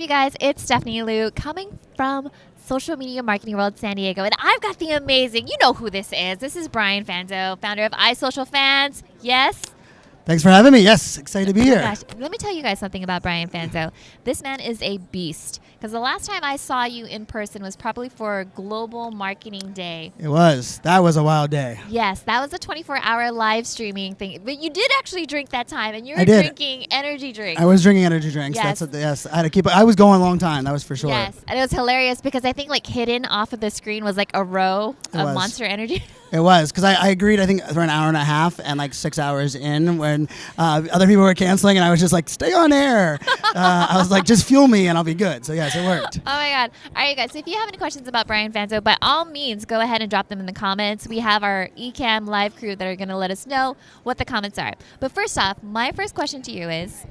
You guys, it's Stephanie Liu coming from Social Media Marketing World San Diego, and I've got the amazing, you know who this is. This is Brian Fanzo, founder of iSocial Fans. Yes? Thanks for having me. Yes, excited to be here. Gosh, let me tell you guys something about Brian Fanzo. This man is a beast. Because the last time I saw you in person was probably for Global Marketing Day. It was. That was a wild day. Yes, that was a 24-hour live streaming thing. But you did actually drink that time, and you were I did. drinking energy drinks. I was drinking energy drinks. Yes. Yes, I had to keep it. I was going a long time. That was for sure. Yes, and it was hilarious because I think like hidden off of the screen was like a row of was. Monster Energy. It was because I agreed. I think for an hour and a half, and like 6 hours in, when other people were canceling, and I was just like, "Stay on air." I was like, "Just fuel me, and I'll be good." So yes, it worked. Oh my God! All right, guys. So if you have any questions about Brian Fanzo, by all means, go ahead and drop them in the comments. We have our Ecamm live crew that are going to let us know what the comments are. But first off, my first question to you is,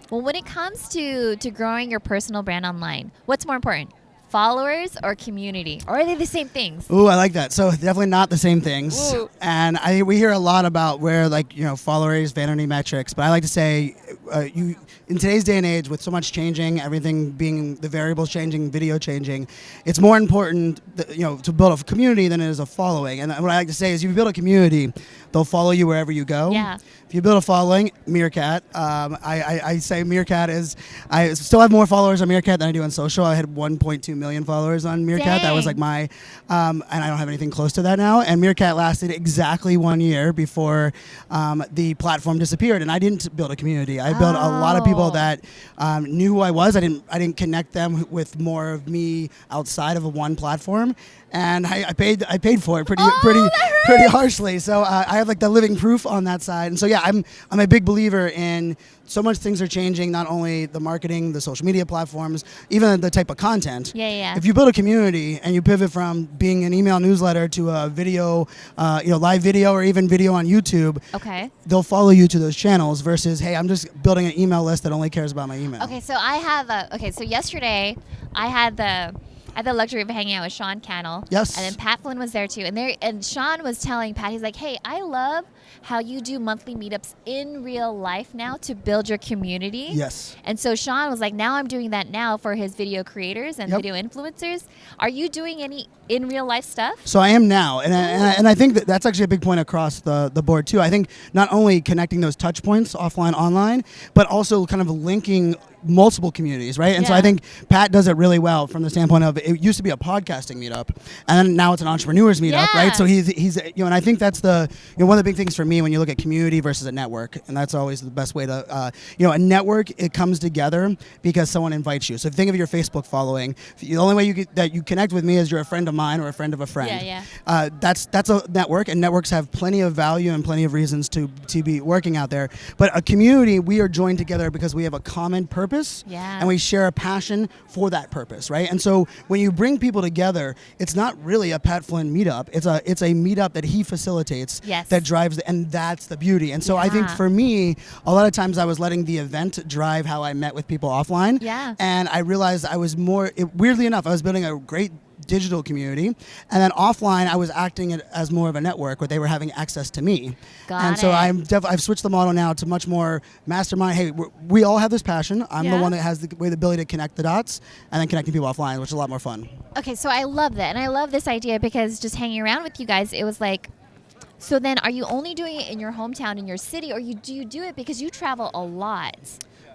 well, when it comes to growing your personal brand online, what's more important? Followers or community? Or are they the same things? Ooh, I like that. So definitely not the same things. Ooh. And we hear a lot about where followers, vanity metrics. But I like to say, in today's day and age, with so much changing, everything being the variables changing, video changing, it's more important to build a community than it is a following. And what I like to say is, if you build a community, they'll follow you wherever you go. Yeah. If you build a following, Meerkat. I say Meerkat is. I still have more followers on Meerkat than I do on social. I had 1.2 million followers on Meerkat. Dang. That was like my, and I don't have anything close to that now. And Meerkat lasted exactly 1 year before the platform disappeared. And I didn't build a community. I built a lot of people that knew who I was. I didn't connect them with more of me outside of one platform. And I paid for it pretty harshly. So I have like the living proof on that side. And so yeah, I'm a big believer in so much things are changing. Not only the marketing, the social media platforms, even the type of content. Yeah. If you build a community and you pivot from being an email newsletter to a video, live video or even video on YouTube, Okay. they'll follow you to those channels versus, hey, I'm just building an email list that only cares about my email. Okay, so so yesterday I had the luxury of hanging out with Sean Cannell. Yes. And then Pat Flynn was there too. And Sean was telling Pat, he's like, hey, I love how you do monthly meetups in real life now to build your community. Yes. And so Sean was like, now I'm doing that now for his video creators and Yep. video influencers. Are you doing any in real life stuff? So I am now, and I think that's actually a big point across the board too. I think not only connecting those touch points offline, online, but also kind of linking multiple communities, right? And so Yeah. I think Pat does it really well from the standpoint of, it used to be a podcasting meetup, and then now it's an entrepreneurs meetup, Yeah. right? So he's and I think that's one of the big things for me when you look at community versus a network, and that's always the best way to a network, it comes together because someone invites you. So if you think of your Facebook following, the only way that you connect with me is you're a friend of mine or a friend of a friend. Yeah. That's a network, and networks have plenty of value and plenty of reasons to be working out there. But a community, we are joined together because we have a common purpose, Yeah. and we share a passion for that purpose, right? And so when you bring people together, it's not really a Pat Flynn meetup. It's a meetup that he facilitates. Yes. That drives, and that's the beauty. And so I think Yeah. for me, a lot of times I was letting the event drive how I met with people offline. Yeah. And I realized I was weirdly enough, I was building a great digital community, and then offline I was acting as more of a network where they were having access to me. Got and so it. I've switched the model now to much more mastermind. Hey, we all have this passion. I'm the Yeah. one that has the ability to connect the dots, and then connecting people offline, which is a lot more fun. Okay, so I love that. And I love this idea because just hanging around with you guys, it was like, so then are you only doing it in your hometown, in your city, or do you do it because you travel a lot?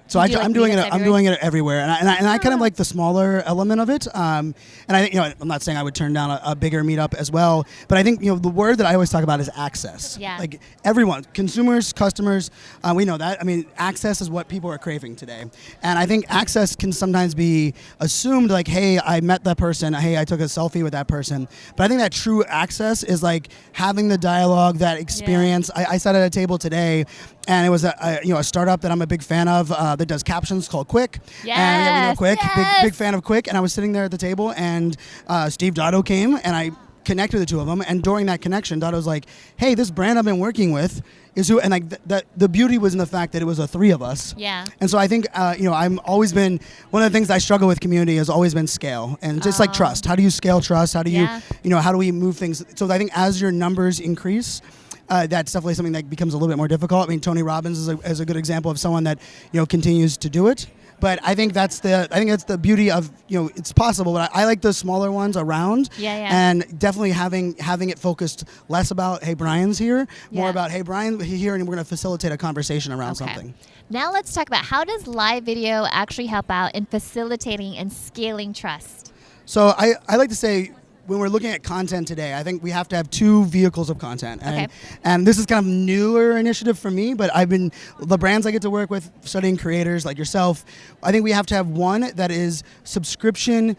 So You do, I'm like, doing meetups it. I'm doing it everywhere, and I kind of like the smaller element of it. And I think I'm not saying I would turn down a bigger meetup as well, but I think the word that I always talk about is access. Yeah. Like everyone, consumers, customers, we know that. I mean, access is what people are craving today, and I think access can sometimes be assumed like, hey, I met that person. Hey, I took a selfie with that person. But I think that true access is like having the dialogue, that experience. Yeah. I sat at a table today, and it was a startup that I'm a big fan of that does captions called Quick. Yes, And we know Quick, yes. big fan of Quick. And I was sitting there at the table, and Steve Dotto came, and I connected the two of them. And during that connection, Dotto was like, "Hey, this brand I've been working with is who," and like the beauty was in the fact that it was the three of us. Yeah. And so I think I'm always been one of the things I struggle with community has always been scale, and just like trust. How do you scale trust? How do Yeah. how do we move things? So I think as your numbers increase, that's definitely something that becomes a little bit more difficult. I mean, Tony Robbins is a good example of someone that continues to do it. But I think that's the beauty of, it's possible. But I like the smaller ones around. Yeah. And definitely having it focused less about, hey, Brian's here, more Yeah. about, hey, Brian here, and we're going to facilitate a conversation around something. Now let's talk about, how does live video actually help out in facilitating and scaling trust? So I like to say, when we're looking at content today, I think we have to have two vehicles of content. And this is kind of newer initiative for me, but the brands I get to work with, studying creators like yourself, I think we have to have one that is subscription,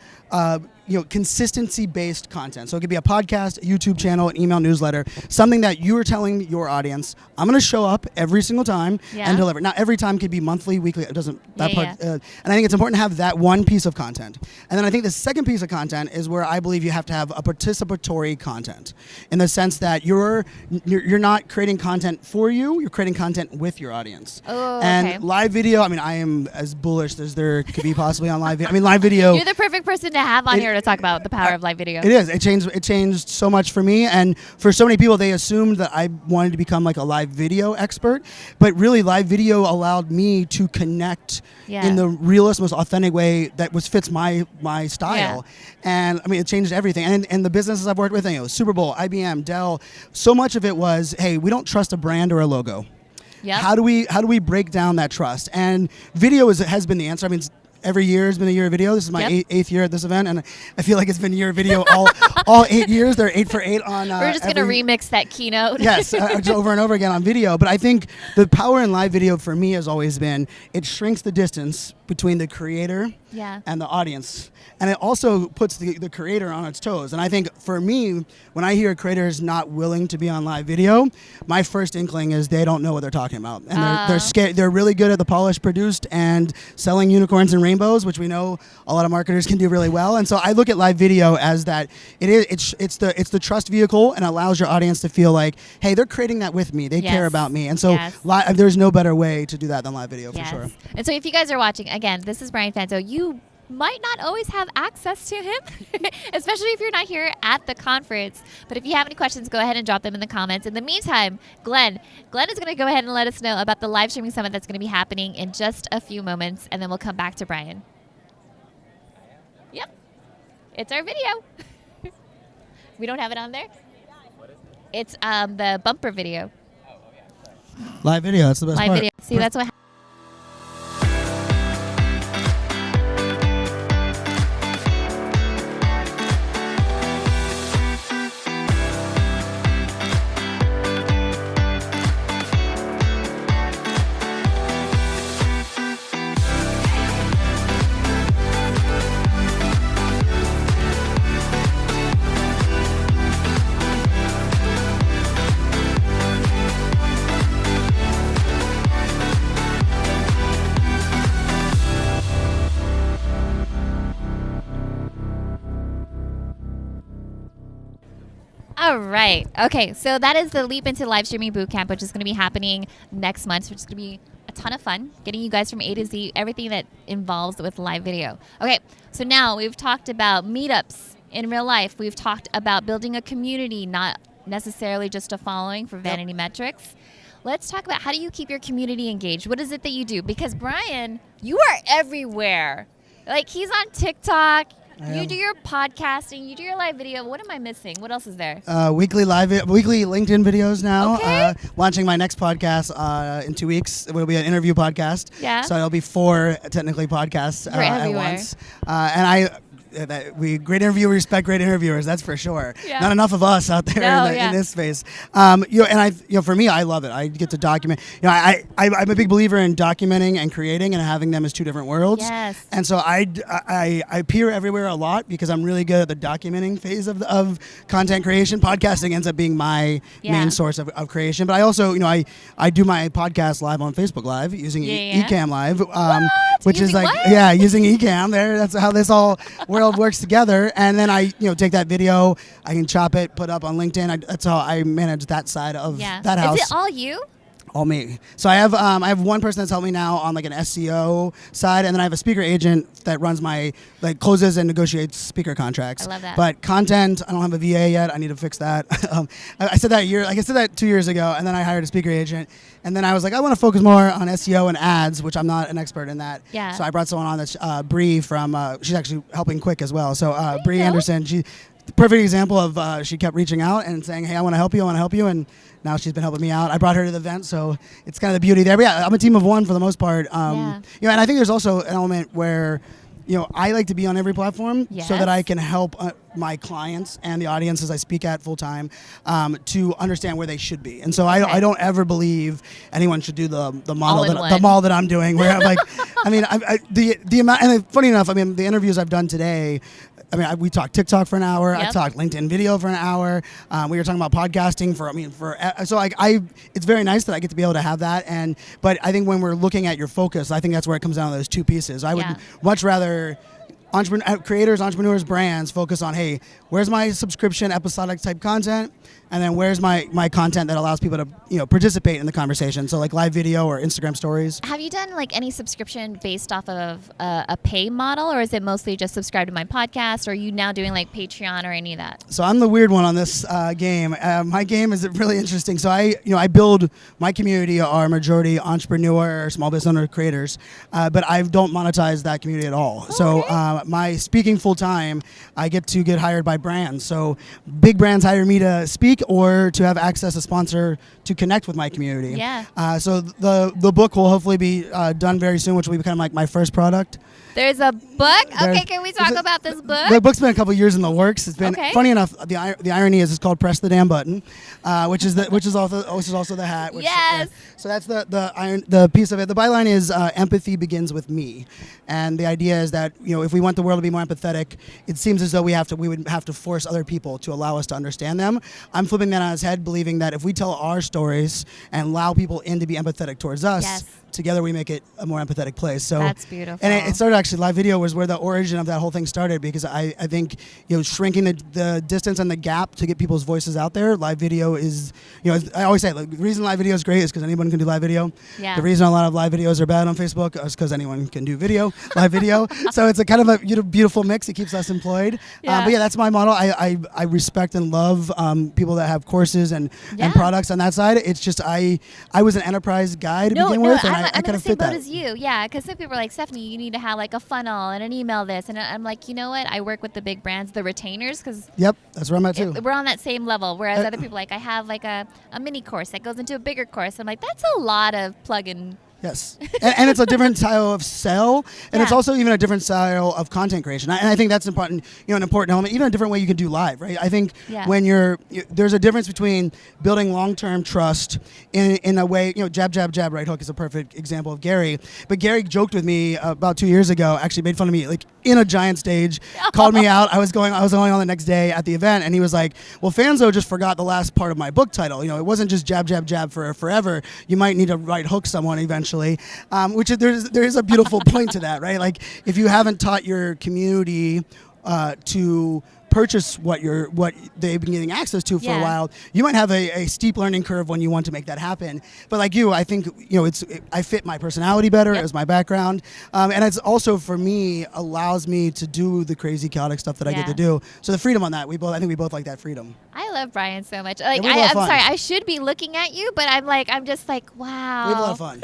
consistency-based content. So it could be a podcast, a YouTube channel, an email newsletter, something that you are telling your audience, I'm going to show up every single time and deliver. Now, every time could be monthly, weekly. It doesn't. And I think it's important to have that one piece of content. And then I think the second piece of content is where I believe you have to have a participatory content, in the sense that you're not creating content for you. You're creating content with your audience. And live video. I mean, I am as bullish as there could be possibly on live video. I mean, live video. You're the perfect person to have on here to talk about the power of live video. It is. It changed so much for me, and for so many people, they assumed that I wanted to become like a live video expert, but really, live video allowed me to connect in the realest, most authentic way that fits my style. And I mean, it changed everything. And the businesses I've worked with, Super Bowl, IBM, Dell, so much of it was, hey, we don't trust a brand or a logo. Yep. How do we break down that trust? And video has been the answer. I mean, every year has been a year of video. This is my eighth year at this event, and I feel like it's been a year of video all 8 years. They're 8 for 8 on. We're just going to remix that keynote. Yes, over and over again on video. But I think the power in live video for me has always been, it shrinks the distance between the creator and the audience. And it also puts the creator on its toes. And I think for me, when I hear creators not willing to be on live video, my first inkling is they don't know what they're talking about. And they're scared. They're really good at the polished, produced, and selling unicorns and rainbows, which we know a lot of marketers can do really well. And so I look at live video as that it's the trust vehicle, and allows your audience to feel like, hey, they're creating that with me. They care about me. And so there's no better way to do that than live video, for sure. And so if you guys are watching, again, this is Brian Fanzo. You might not always have access to him, especially if you're not here at the conference. But if you have any questions, go ahead and drop them in the comments. In the meantime, Glenn is going to go ahead and let us know about the live streaming summit that's going to be happening in just a few moments, and then we'll come back to Brian. Yep, it's our video. We don't have it on there. What is it? It's the bumper video. Live video, that's the best part. Live video. See, that's what. All right. Okay. So that is the Leap into Live Streaming Bootcamp, which is going to be happening next month, which is going to be a ton of fun, getting you guys from A to Z, everything that involves with live video. Okay. So now we've talked about meetups in real life. We've talked about building a community, not necessarily just a following for vanity metrics. Let's talk about, how do you keep your community engaged? What is it that you do? Because Brian, you are everywhere. Like, he's on TikTok. You do your podcasting, you do your live video. What am I missing? What else is there? Weekly LinkedIn videos now. Okay. Launching my next podcast in 2 weeks. It will be an interview podcast. Yeah. So it'll be 4 technically podcasts at once. Great interviewer, respect great interviewers. That's for sure. Yeah. Not enough of us out there in this space. For me, I love it. I get to document. I'm a big believer in documenting and creating and having them as 2 different worlds. Yes. And so I appear everywhere a lot because I'm really good at the documenting phase of content creation. Podcasting ends up being my main source of creation. But I also, I do my podcast live on Facebook Live using Ecamm Live, which using is like using Ecamm. That's how this all world works together. And then I take that video, I can chop it, put up on LinkedIn. That's how I manage that side of that house. Is it all you? all me. So I have one person that's helped me now on like an SEO side, and then I have a speaker agent that runs my closes and negotiates speaker contracts. I love that. But content, I don't have a VA yet. I need to fix that. I said that 2 years ago, and then I hired a speaker agent, and then I was like, I want to focus more on SEO and ads, which I'm not an expert in that. Yeah. So I brought someone on that's Bree from. She's actually helping Quick as well. So Bree Anderson, the perfect example of she kept reaching out and saying, hey, I want to help you, and now she's been helping me out. I brought her to the event, so it's kind of the beauty there. But yeah, I'm a team of one for the most part. And I think there's also an element where, I like to be on every platform so that I can help my clients and the audiences I speak at full time to understand where they should be. And so I don't ever believe anyone should do the model that I'm doing. Where I'm like, the amount, and funny enough, the interviews I've done today. We talked TikTok for an hour. I talked LinkedIn video for an hour. We were talking about podcasting it's very nice that I get to be able to have that. But I think when we're looking at your focus, I think that's where it comes down to those two pieces. I would much rather creators, entrepreneurs, brands focus on, hey, where's my subscription episodic type content, and then where's my content that allows people to participate in the conversation. So like live video or Instagram stories. Have you done any subscription based off of a pay model, or is it mostly just subscribe to my podcast? Or are you now doing Patreon or any of that? So I'm the weird one on this game. My game is really interesting. So I build my community are majority entrepreneur, small business owner, creators, but I don't monetize that community at all. Okay. So my speaking full time, I get hired by brands. So big brands hire me to speak or to have access a sponsor to connect with my community. Yeah. So the book will hopefully be done very soon, which will be kind of my first product. There's a book? Okay, can we talk about this book? The book's been a couple years in the works. It's been funny enough. The irony is it's called Press the Damn Button, which is also the hat. Yes. So that's the piece of it. The byline is empathy begins with me, and the idea is that if we want the world to be more empathetic, it seems as though we would have to force other people to allow us to understand them. I'm flipping that on its head, believing that if we tell our stories and allow people in to be empathetic towards us, together we make it a more empathetic place. So that's beautiful. And it started actually, live video was where the origin of that whole thing started, because I think shrinking the distance and the gap to get people's voices out there. Live video is, I always say, the reason live video is great is because anyone can do live video. Yeah. The reason a lot of live videos are bad on Facebook is because anyone can do live video. So it's a kind of a beautiful mix. It keeps us employed. But that's my model. I respect and love people that have courses and products on that side. It's just I was an enterprise guy to begin with, and I kind of fit that. I'm in the same boat as you. Yeah, because some people are like, Stephanie, you need to have a funnel and an email this, and I'm like, you know what? I work with the big brands, the retainers, because that's where I'm at too. We're on that same level. Whereas other people I have a mini course that goes into a bigger course. I'm like, that's a lot of plug-in. Yes, and it's a different style of sell, and it's also even a different style of content creation. And I think that's important, an important element, even a different way you can do live, right? I think when there's a difference between building long-term trust in a way, jab, jab, jab, right hook is a perfect example of Gary. But Gary joked with me about 2 years ago, actually made fun of me, in a giant stage, called me out. I was going on the next day at the event, and he was like, well, Fanzo just forgot the last part of my book title. It wasn't just jab, jab, jab for forever. You might need to right hook someone eventually. Which there is a beautiful point to that, right? If you haven't taught your community to purchase what they've been getting access to for a while, you might have a steep learning curve when you want to make that happen. But like you, I think I fit my personality better as my background, and it's also for me allows me to do the crazy chaotic stuff that I get to do. So the freedom on that, I think we both like that freedom. I love Brian so much. I'm sorry, I should be looking at you, but I'm just like, wow. We have a lot of fun.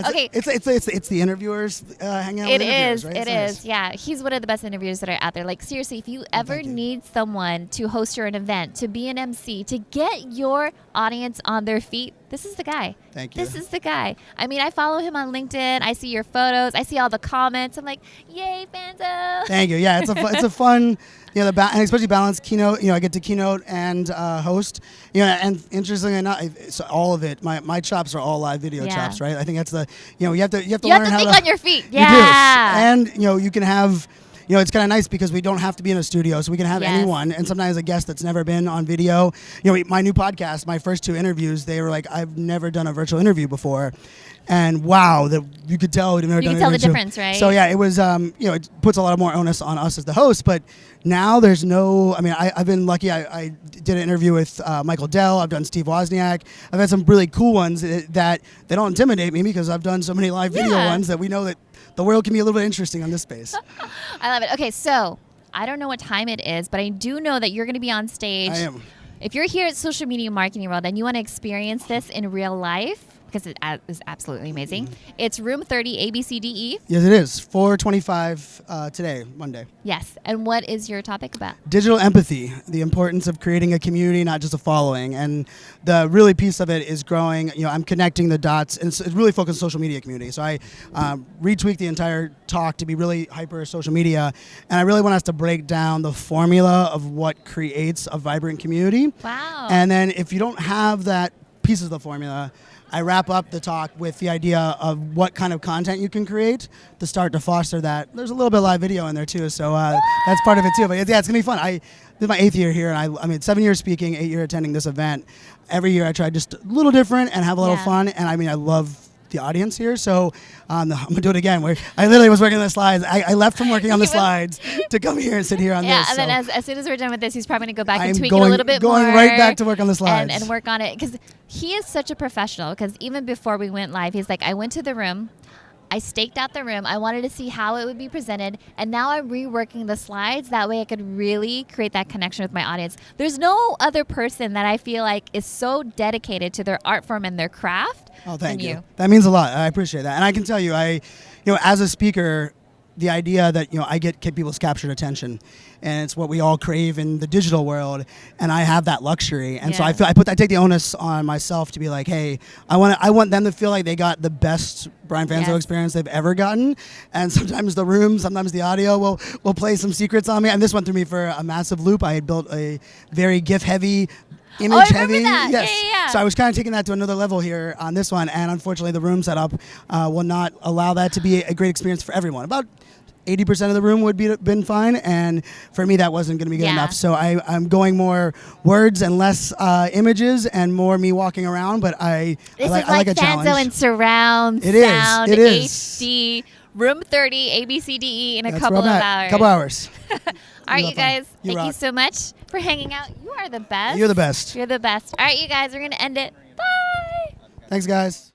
Okay, it's the interviewers hanging out with interviewers, right? It is. Yeah, he's one of the best interviewers that are out there. Seriously, if you ever need someone to host an event, to be an MC, to get your audience on their feet, this is the guy. Thank you. This is the guy. I follow him on LinkedIn. I see your photos. I see all the comments. I'm like, yay, Fanzo. Thank you. Yeah, it's a fun, and especially balanced keynote. I get to keynote and host. And interestingly enough, so all of it. My chops are all live video chops, right? I think that's the. You have to learn how to think on your feet. Yeah. You do. And you can have. it's kind of nice because we don't have to be in a studio, so we can have Yes. anyone. And sometimes a guest that's never been on video. My new podcast, my first 2 interviews, they were like, I've never done a virtual interview before. And wow, you could tell we'd never You done can an tell the interview. difference, right? So yeah, it was, it puts a lot more onus on us as the host, but now there's no, I've been lucky. I did an interview with Michael Dell. I've done Steve Wozniak. I've had some really cool ones that they don't intimidate me because I've done so many live video ones that we know that the world can be a little bit interesting on this space. I love it. Okay, so I don't know what time it is, but I do know that you're going to be on stage. I am. If you're here at Social Media Marketing World and you want to experience this in real life, because it is absolutely amazing, it's room 30 ABCDE. Yes, it is. 4/25 today, Monday. Yes. And what is your topic about? Digital empathy, the importance of creating a community, not just a following. And the really piece of it is growing, I'm connecting the dots, and it's really focused on social media community. So I retweaked the entire talk to be really hyper social media, and I really want us to break down the formula of what creates a vibrant community. Wow. And then if you don't have that piece of the formula, I wrap up the talk with the idea of what kind of content you can create to start to foster that. There's a little bit of live video in there too, so that's part of it too. But yeah, it's gonna be fun. This is my 8th year here, and I mean 7 years speaking, 8 year attending this event. Every year I try just a little different and have a little fun, and I love the audience here, so I'm gonna do it again. Where I literally was working on the slides. I left from working on the slides to come here and sit here on this. Yeah, and then as soon as we're done with this, he's probably going to go back and tweak it a little bit more. Going right back to work on the slides. And work on it. Because he is such a professional. Because even before we went live, he's like, I went to the room. I staked out the room. I wanted to see how it would be presented. And now I'm reworking the slides. That way I could really create that connection with my audience. There's no other person that I feel like is so dedicated to their art form and their craft thank than you. That means a lot. I appreciate that. And I can tell you, as a speaker, the idea that I get people's captured attention, and it's what we all crave in the digital world, and I have that luxury, and so I take the onus on myself to be like, hey, I want them to feel like they got the best Brian Fanzo experience they've ever gotten, and sometimes the room, sometimes the audio will play some secrets on me, and this went through me for a massive loop. I had built a very GIF heavy, image heavy. That. Yes. Yeah. So I was kind of taking that to another level here on this one, and unfortunately the room setup will not allow that to be a great experience for everyone. About 80% of the room would be been fine, and for me that wasn't going to be good enough. So I'm going more words and less images, and more me walking around. But I like a challenge. Fanzo and surround It sound, is. HD, room 30, ABCDE in a That's couple of where I'm at. hours. Couple hours. All right, you guys. You Thank you rock. so much for hanging out. You are the best. You're the best. You're the best. All right, you guys. We're going to end it. Bye. Thanks, guys.